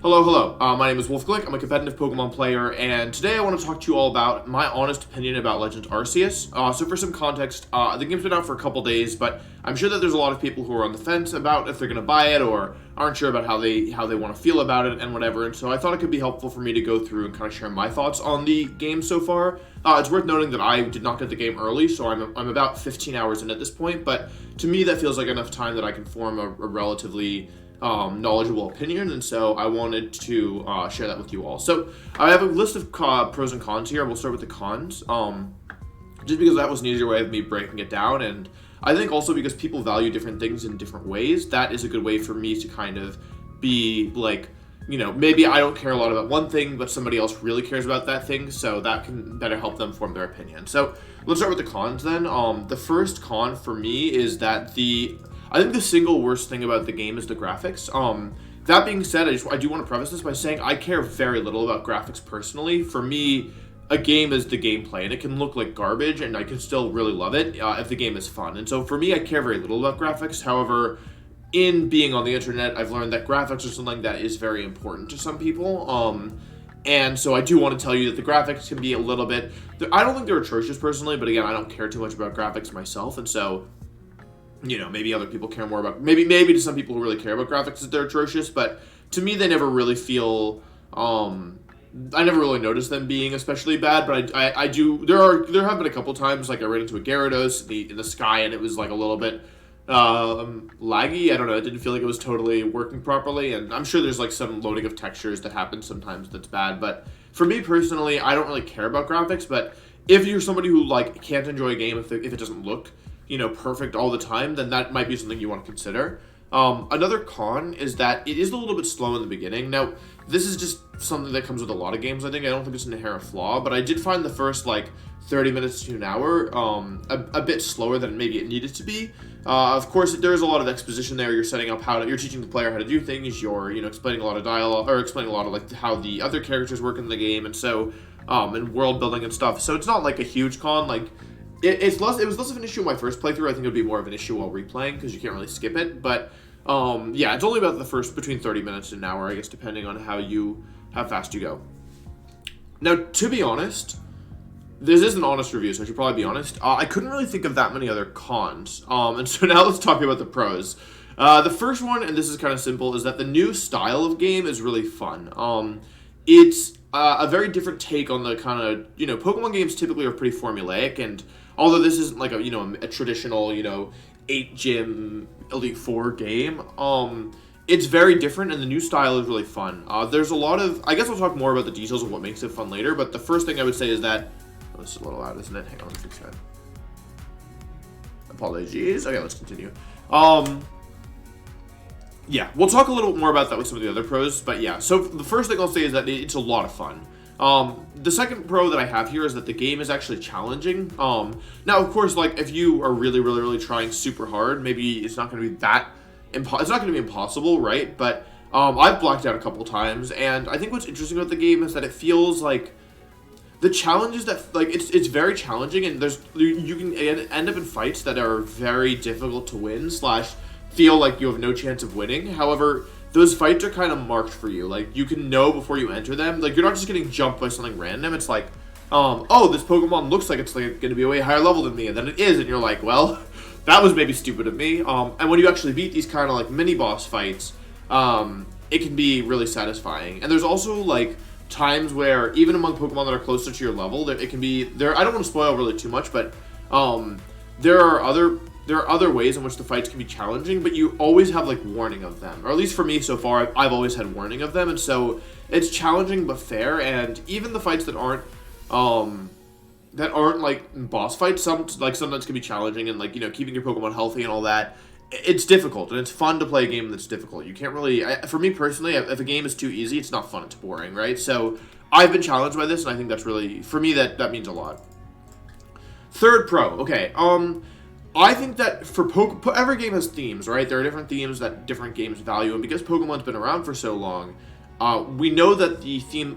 Hello. My name is Glick. I'm a competitive Pokemon player, and today I want to talk to you all about my honest opinion about Legend Arceus. So for some context, the game's been out for a couple days, but I'm sure that there's a lot of people who are on the fence about if they're going to buy it or aren't sure about how they want to feel about it and whatever. And so I thought it could be helpful for me to go through and kind of share my thoughts on the game so far. It's worth noting that I did not get the game early, so I'm about 15 hours in at this point. But to me, that feels like enough time that I can form a relatively knowledgeable opinion, and so I wanted to share that with you all. So I have a list of pros and cons here. We'll start with the cons, just because that was an easier way of me breaking it down, and I think also because people value different things in different ways, that is a good way for me to kind of be like, maybe I don't care a lot about one thing, but somebody else really cares about that thing, so that can better help them form their opinion. So let's start with the cons then. The first con for me is that I think the single worst thing about the game is the graphics. That being said, I do want to preface this by saying I care very little about graphics personally. For me, a game is the gameplay, and it can look like garbage, and I can still really love it if the game is fun. And so for me, I care very little about graphics. However, in being on the internet, I've learned that graphics are something that is very important to some people. And so I do want to tell you that the graphics can be a little bit... I don't think they're atrocious personally, but again, I don't care too much about graphics myself, and so... maybe other people care more about, maybe to some people who really care about graphics that they're atrocious, but to me, they never really feel, I never really noticed them being especially bad, but I do, there have been a couple times, like I ran into a Gyarados in the sky, and it was like a little bit, laggy. I don't know, it didn't feel like it was totally working properly, and I'm sure there's like some loading of textures that happens sometimes that's bad, but for me personally, I don't really care about graphics, but if you're somebody who like can't enjoy a game if it doesn't look perfect all the time, then that might be something you want to consider. Another con is that it is a little bit slow in the beginning. Now, this is just something that comes with a lot of games, I think. I don't think it's an inherent flaw, but I did find the first, 30 minutes to an hour a bit slower than maybe it needed to be. Of course, there's a lot of exposition there. You're setting up you're teaching the player how to do things. You're, explaining a lot of dialogue, or explaining a lot of, how the other characters work in the game, and so, and world building and stuff. So it's not, a huge con, It was less of an issue in my first playthrough. I think it would be more of an issue while replaying because you can't really skip it. But yeah, it's only about the first between 30 minutes and an hour, I guess, depending on how fast you go. Now, to be honest, this is an honest review, so I should probably be honest. I couldn't really think of that many other cons. And so now let's talk about the pros. The first one, and this is kind of simple, is that the new style of game is really fun. It's a very different take on the kind of, Pokemon games typically are pretty formulaic, and although this isn't like a traditional, 8-gym Elite Four game, it's very different, and the new style is really fun. There's a lot of, I guess I'll talk more about the details of what makes it fun later, but the first thing I would say is that, this is a little loud, isn't it? Hang on, let's fix that. Apologies. Okay, let's continue. Yeah, we'll talk a little more about that with some of the other pros, but yeah. So the first thing I'll say is that it's a lot of fun. The second pro that I have here is that the game is actually challenging. Now, of course, if you are really, really, really trying super hard, maybe it's not going to be it's not going to be impossible, right? But I've blacked out a couple times, and I think what's interesting about the game is that it feels like the challenges that, it's very challenging, and you can end up in fights that are very difficult to win / feel like you have no chance of winning. However, those fights are kind of marked for you. You can know before you enter them. You're not just getting jumped by something random. It's oh, this Pokemon looks like it's going to be a way higher level than me, and then it is, and you're like, well, that was maybe stupid of me. And when you actually beat these kind of mini boss fights, it can be really satisfying. And there's also times where even among Pokemon that are closer to your level, it can be there. I don't want to spoil really too much, but there are other ways in which the fights can be challenging, but you always have warning of them, or at least for me so far, I've always had warning of them, and so it's challenging but fair. And even the fights that aren't boss fights, sometimes can be challenging, and keeping your Pokemon healthy and all that. It's difficult, and it's fun to play a game that's difficult. You can't really, for me personally, if a game is too easy, it's not fun, it's boring, right? So I've been challenged by this, and I think that's really, for me, that means a lot. Third pro, okay, I think that every game has themes, right? There are different themes that different games value, and because Pokemon's been around for so long, we know that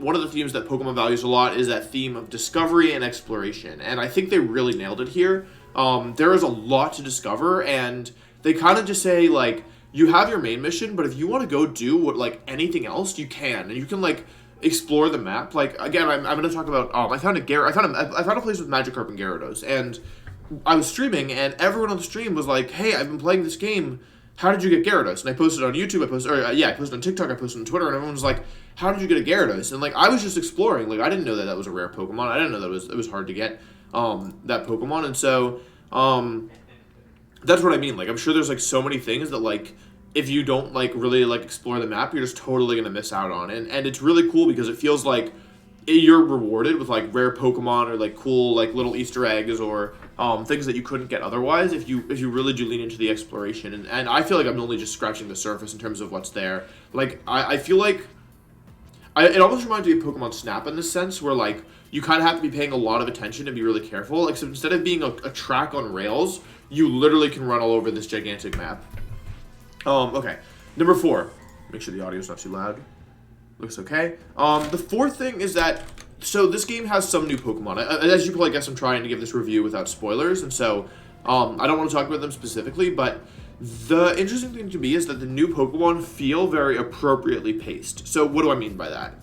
one of the themes that Pokemon values a lot is that theme of discovery and exploration, and I think they really nailed it here. There is a lot to discover, and they kind of just say, you have your main mission, but if you want to go do what like anything else, you can, and you can like explore the map. Like again, I'm going to talk about. I found a place with Magikarp and Gyarados, and I was streaming, and everyone on the stream was like, "Hey, I've been playing this game. How did you get Gyarados?" And I posted on YouTube. I posted on TikTok. I posted on Twitter, and everyone was like, "How did you get a Gyarados?" And like I was just exploring. Like I didn't know that was a rare Pokemon. I didn't know that it was hard to get that Pokemon, and so that's what I mean. Like I'm sure there's like so many things that like if you don't like really like explore the map, you're just totally gonna miss out on. And it's really cool because it feels like you're rewarded with like rare Pokemon or like cool like little Easter eggs or things that you couldn't get otherwise if you really do lean into the exploration. And I feel like I'm only just scratching the surface in terms of what's there. Like I feel like it almost reminds me of Pokemon Snap in this sense where like you kind of have to be paying a lot of attention and be really careful. Except instead of being a track on rails, you literally can run all over this gigantic map. Okay. Number 4. Make sure the audio's not too loud. Looks okay. The fourth thing is that, so this game has some new Pokemon. As you probably guess, I'm trying to give this review without spoilers, and so I don't want to talk about them specifically, but the interesting thing to me is that the new Pokemon feel very appropriately paced. So what do I mean by that?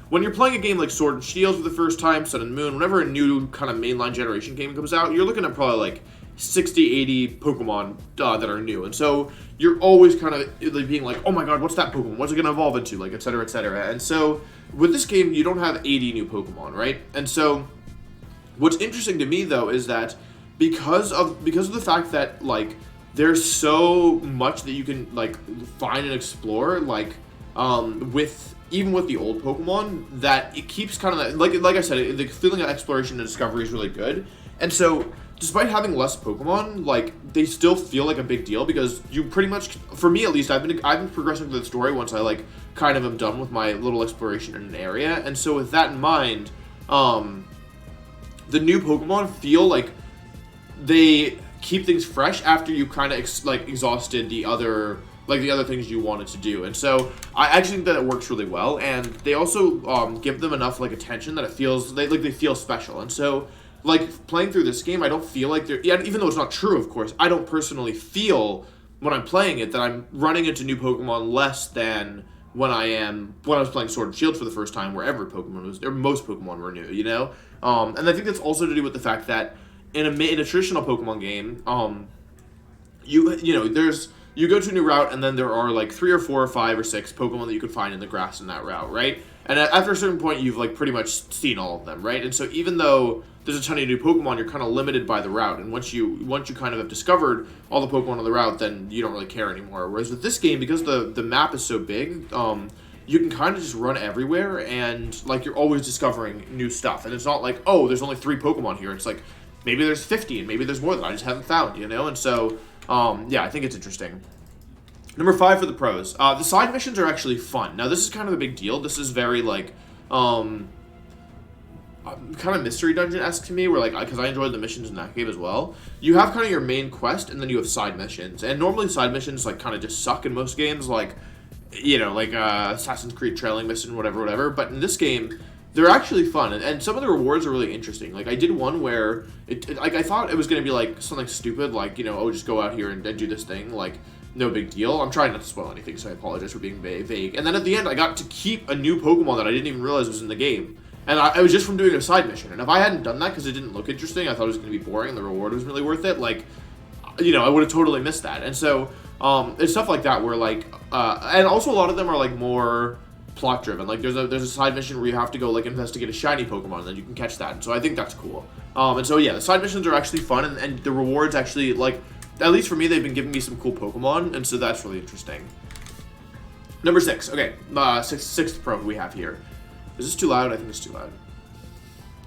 When you're playing a game like Sword and Shield for the first time, Sun and Moon, whenever a new kind of mainline generation game comes out, you're looking at probably like 60, 80 Pokemon that are new. And so you're always kind of being like, oh my god, what's that Pokemon? What's it going to evolve into? Like, et cetera, et cetera. And so with this game, you don't have 80 new Pokemon, right? And so what's interesting to me, though, is that because of the fact that, like, there's so much that you can, like, find and explore, like, even with the old Pokemon, that it keeps kind of, like I said, the feeling of exploration and discovery is really good. And so despite having less Pokemon, like, they still feel like a big deal because you pretty much, for me at least, I've been progressing through the story once I, like, kind of am done with my little exploration in an area. And so with that in mind, the new Pokemon feel like they keep things fresh after you kind of, exhausted the other things you wanted to do. And so I actually think that it works really well. And they also give them enough, like, attention that it feels, they feel special. And so, like, playing through this game, I don't feel like even though it's not true, of course, I don't personally feel when I'm playing it that I'm running into new Pokemon less than when I was playing Sword and Shield for the first time, where most Pokemon were new, you know? And I think that's also to do with the fact that in a traditional Pokemon game, you go to a new route, and then there are, like, 3 or 4 or 5 or 6 Pokemon that you can find in the grass in that route, right? And after a certain point, you've, like, pretty much seen all of them, right? And so even though there's a ton of new Pokemon, you're kind of limited by the route. And once you kind of have discovered all the Pokemon on the route, then you don't really care anymore. Whereas with this game, because the map is so big, you can kind of just run everywhere, and, like, you're always discovering new stuff. And it's not like, oh, there's only 3 Pokemon here. It's like, maybe there's 50, and maybe there's more that I just haven't found, you know? And so, yeah, I think it's interesting. Number 5 for the pros. The side missions are actually fun. Now, this is kind of a big deal. This is very, like, kind of mystery dungeon-esque to me, where, like, because I enjoyed the missions in that game as well. You have kind of your main quest, and then you have side missions. And normally side missions, like, kind of just suck in most games, like, you know, like Assassin's Creed trailing mission, whatever. But in this game, they're actually fun, and some of the rewards are really interesting. Like, I did one where, I thought it was going to be, like, something stupid, like, you know, oh, just go out here and do this thing, like, no big deal. I'm trying not to spoil anything, so I apologize for being vague. And then at the end, I got to keep a new Pokemon that I didn't even realize was in the game. And it was just from doing a side mission. And if I hadn't done that because it didn't look interesting, I thought it was going to be boring and the reward was really worth it, like, you know, I would have totally missed that. And so, it's stuff like that where, like, and also a lot of them are, like, more plot driven. Like, there's a side mission where you have to go, like, investigate a shiny Pokemon, and then you can catch that. And so I think that's cool. And so, yeah, the side missions are actually fun, and the rewards actually, like, at least for me, they've been giving me some cool Pokemon, and so that's really interesting. Number 6. Okay, sixth pro we have here. Is this too loud? I think it's too loud.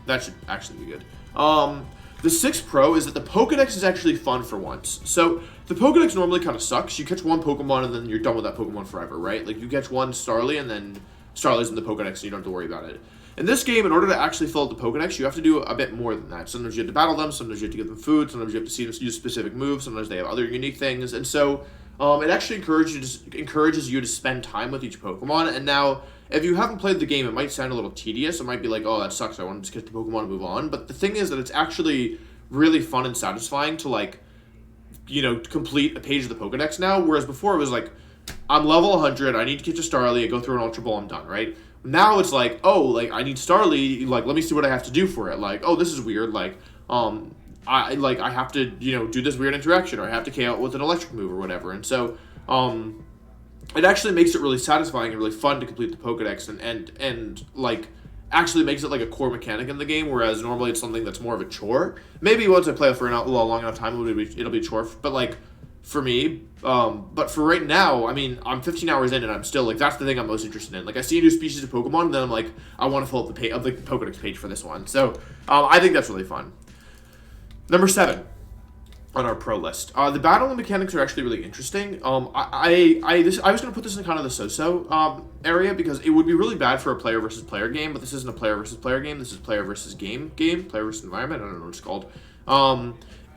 That should actually be good. The 6th pro is that the Pokedex is actually fun for once. So, the Pokedex normally kind of sucks. You catch one Pokemon, and then you're done with that Pokemon forever, right? Like, you catch one Starly, and then Starly's in the Pokedex, and you don't have to worry about it. In this game, in order to actually fill out the Pokedex, you have to do a bit more than that. Sometimes you have to battle them, sometimes you have to give them food, sometimes you have to see them use specific moves, sometimes they have other unique things, and so it actually encourages you to spend time with each Pokemon. And now, if you haven't played the game, it might sound a little tedious. It might be like, oh, that sucks, I want to just get the Pokemon and move on. But the thing is that it's actually really fun and satisfying to, like, complete a page of the Pokedex now, whereas before it was like, I'm level 100, I need to catch a Starly, I go through an Ultra Ball, I'm done, right? Now it's like, oh, like, I need Starly, like, let me see what I have to do for it. Like, oh, this is weird, like, I have to, do this weird interaction, or I have to KO it with an electric move or whatever. And so, it actually makes it really satisfying and really fun to complete the Pokedex and like, actually makes it like a core mechanic in the game, whereas normally it's something that's more of a chore. Maybe once I play it for a long enough time, it'll be a chore, but like, for me, but for right now, I mean, I'm 15 hours in and I'm still, like, that's the thing I'm most interested in. Like, I see a new species of Pokemon, and then I'm like, I want to fill up the Pokedex page for this one. So, I think that's really fun. Number 7 on our pro list. The battling mechanics are actually really interesting. I was going to put this in kind of the so-so area, because it would be really bad for a player versus player game, but this isn't a player versus player game. This is player versus game, player versus environment. I don't know what it's called.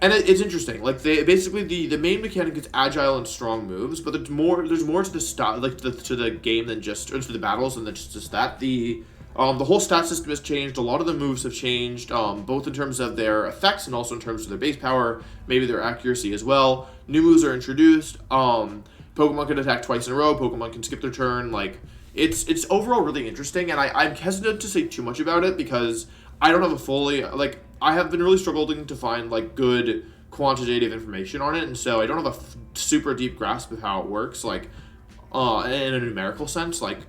And it's interesting. Like, basically the main mechanic is agile and strong moves, but there's more to the style, like to the game than just, or to the battles than just that. The whole stat system has changed. A lot of the moves have changed, both in terms of their effects and also in terms of their base power, maybe their accuracy as well. New moves are introduced. Pokemon can attack twice in a row. Pokemon can skip their turn. Like, it's overall really interesting, and I'm hesitant to say too much about it because I don't have a fully, like, I have been really struggling to find, like, good quantitative information on it, and so I don't have a super deep grasp of how it works, like, in a numerical sense, like,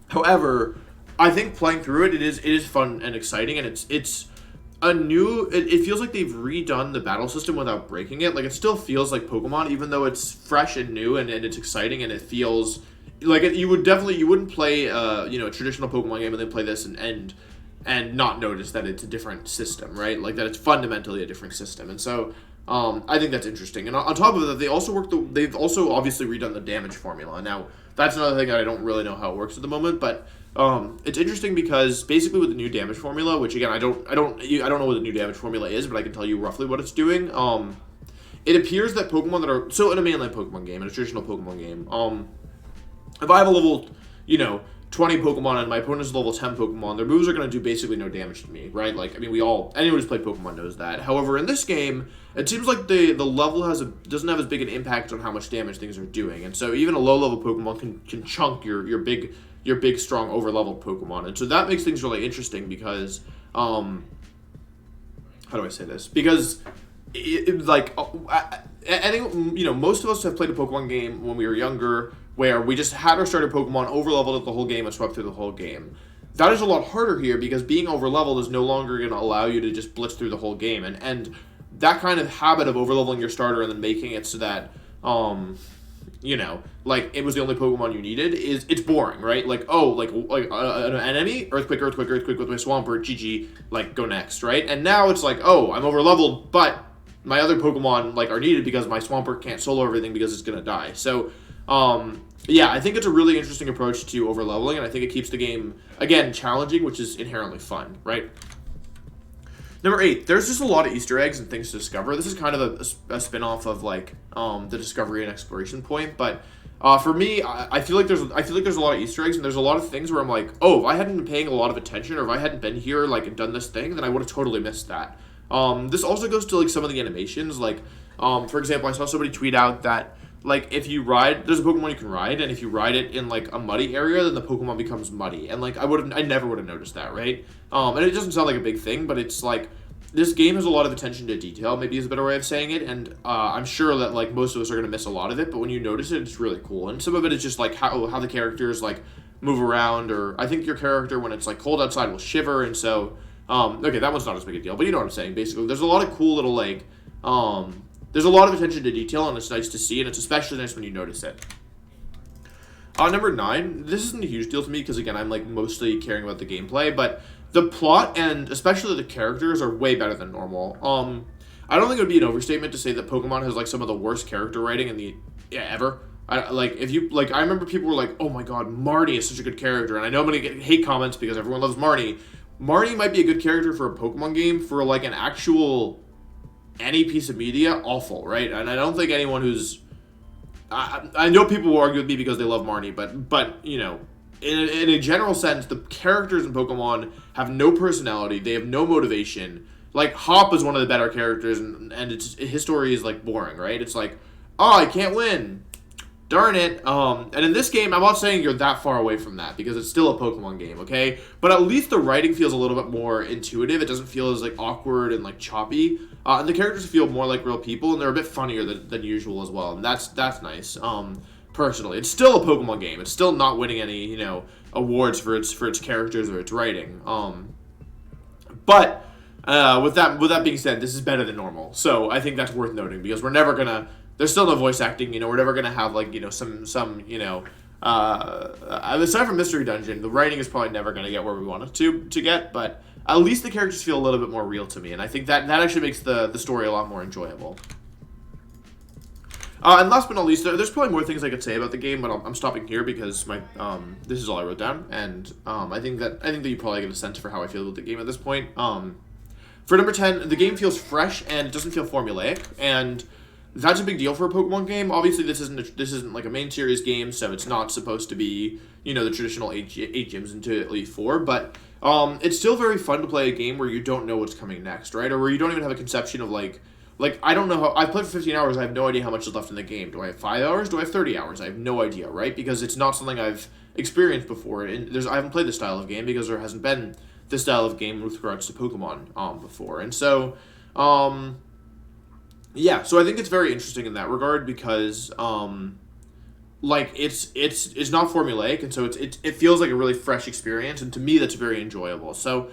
however, I think playing through it is fun and exciting, and it's a new, it feels like they've redone the battle system without breaking it. Like, it still feels like Pokemon, even though it's fresh and new, and it's exciting, and it feels like you wouldn't play a traditional Pokemon game and then play this and not notice that it's a different system, right? Like, that it's fundamentally a different system. And so I think that's interesting. And on top of that, they've also obviously redone the damage formula. Now, that's another thing that I don't really know how it works at the moment, but it's interesting because basically with the new damage formula, which again I don't know what the new damage formula is, but I can tell you roughly what it's doing. It appears that Pokemon that are so in a mainline Pokemon game, in a traditional Pokemon game, if I have a level, 20 Pokemon and my opponent's level 10 Pokemon, their moves are going to do basically no damage to me, right? Like, I mean, anyone who's played Pokemon knows that. However, in this game, it seems like the level doesn't have as big an impact on how much damage things are doing, and so even a low level Pokemon can chunk your big strong over leveled Pokemon, and so that makes things really interesting because how do I say this? Because most of us have played a Pokemon game when we were younger, where we just had our starter Pokemon over-leveled the whole game and swept through the whole game. That is a lot harder here because being over-leveled is no longer going to allow you to just blitz through the whole game. And that kind of habit of over-leveling your starter and then making it so that, like, it was the only Pokemon you needed, it's boring, right? Like, an enemy, Earthquake with my Swampert, GG, like, go next, right? And now it's like, oh, I'm over-leveled, but my other Pokemon, like, are needed because my Swampert can't solo everything because it's going to die. So, yeah, I think it's a really interesting approach to over-leveling, and I think it keeps the game, again, challenging, which is inherently fun, right? Number 8, there's just a lot of Easter eggs and things to discover. This is kind of a spin-off of, like, the discovery and exploration point, but for me, I feel like there's a lot of Easter eggs, and there's a lot of things where I'm like, oh, if I hadn't been paying a lot of attention, or if I hadn't been here, like, and done this thing, then I would have totally missed that. This also goes to, like, some of the animations, like, for example, I saw somebody tweet out that, like, if you ride, there's a Pokemon you can ride, and if you ride it in, like, a muddy area, then the Pokemon becomes muddy. And, like, I never would have noticed that, right? And it doesn't sound like a big thing, but it's, like, this game has a lot of attention to detail, maybe is a better way of saying it, and I'm sure that, like, most of us are going to miss a lot of it, but when you notice it, it's really cool. And some of it is just, like, how the characters, like, move around, or I think your character, when it's, like, cold outside, will shiver, and so, okay, that one's not as big a deal, but you know what I'm saying, basically. There's a lot of cool little, like, there's a lot of attention to detail, and it's nice to see, and it's especially nice when you notice it. Number 9, this isn't a huge deal to me, because, again, I'm, like, mostly caring about the gameplay, but the plot, and especially the characters, are way better than normal. I don't think it would be an overstatement to say that Pokemon has, like, some of the worst character writing ever. I remember people were like, oh my god, Marnie is such a good character, and I know I'm going to get hate comments because everyone loves Marnie. Marnie might be a good character for a Pokemon game, for, like, an actual any piece of media, awful, right? And I don't think anyone who's... I know people will argue with me because they love Marnie, but you know, in a general sense, the characters in Pokemon have no personality, they have no motivation, like Hop is one of the better characters, and his story is like boring, right? It's like, oh, I can't win. Darn it. And in this game, I'm not saying you're that far away from that because it's still a Pokemon game, okay? But at least the writing feels a little bit more intuitive. It doesn't feel as like awkward and like choppy. And the characters feel more like real people, and they're a bit funnier than usual as well. And that's nice. Personally, it's still a Pokemon game. It's still not winning any awards for its characters or its writing. But with that being said, this is better than normal. So I think that's worth noting because we're never gonna. There's still no voice acting, we're never going to have, like, some aside from Mystery Dungeon, the writing is probably never going to get where we want it to get, but at least the characters feel a little bit more real to me, and I think that actually makes the story a lot more enjoyable. And last but not least, there's probably more things I could say about the game, but I'm stopping here because this is all I wrote down, and I think that you probably get a sense for how I feel about the game at this point. For number 10, the game feels fresh, and it doesn't feel formulaic, and that's a big deal for a Pokemon game. Obviously, this isn't like a main series game, so it's not supposed to be, the traditional 8 gyms into Elite Four, but it's still very fun to play a game where you don't know what's coming next, right? Or where you don't even have a conception of like I don't know I've played for 15 hours, I have no idea how much is left in the game. Do I have 5 hours? Do I have 30 hours? I have no idea, right? Because it's not something I've experienced before, and I haven't played this style of game because there hasn't been this style of game with regards to Pokemon before, and so yeah, so I think it's very interesting in that regard because, it's not formulaic, and so it feels like a really fresh experience, and to me that's very enjoyable. So,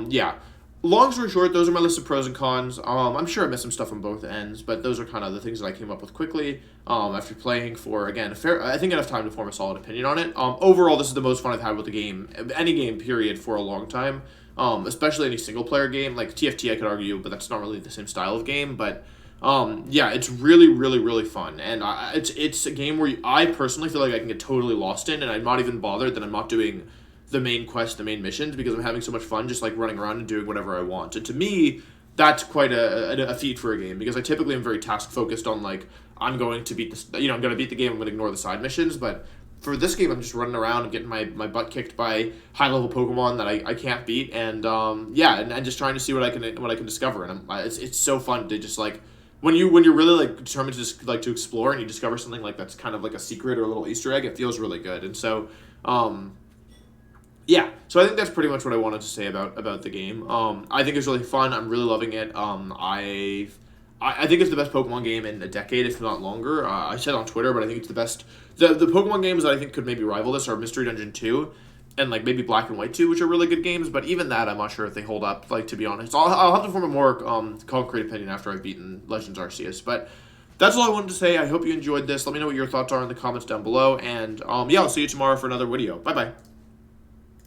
yeah. Long story short, those are my list of pros and cons. I'm sure I missed some stuff on both ends, but those are kind of the things that I came up with quickly. After playing for again I think enough time to form a solid opinion on it. Overall, this is the most fun I've had with the game, any game period, for a long time. Especially any single player game like TFT, I could argue, but that's not really the same style of game, but. Yeah, it's really, really, really fun, and it's a game where I personally feel like I can get totally lost in, and I'm not even bothered that I'm not doing the main quest, the main missions, because I'm having so much fun just like running around and doing whatever I want. And to me, that's quite a feat for a game, because I typically am very task focused on like I'm going to beat this, I'm going to beat the game, I'm going to ignore the side missions, but for this game, I'm just running around and getting my butt kicked by high-level Pokemon that I can't beat, and and just trying to see what I can discover, and it's so fun to just like. When you're really like determined to just like to explore and you discover something like that's kind of like a secret or a little Easter egg, it feels really good. And so, yeah. So I think that's pretty much what I wanted to say about the game. I think it's really fun. I'm really loving it. I think it's the best Pokemon game in a decade, if not longer. I said on Twitter, but I think it's the best. The Pokemon games that I think could maybe rival this are Mystery Dungeon 2. And like maybe Black and White 2, which are really good games, but even that I'm not sure if they hold up, like, to be honest. I'll have to form a more concrete opinion after I've beaten Legends Arceus, but that's all I wanted to say. I hope you enjoyed this. Let me know what your thoughts are in the comments down below, and yeah, I'll see you tomorrow for another video. Bye-bye.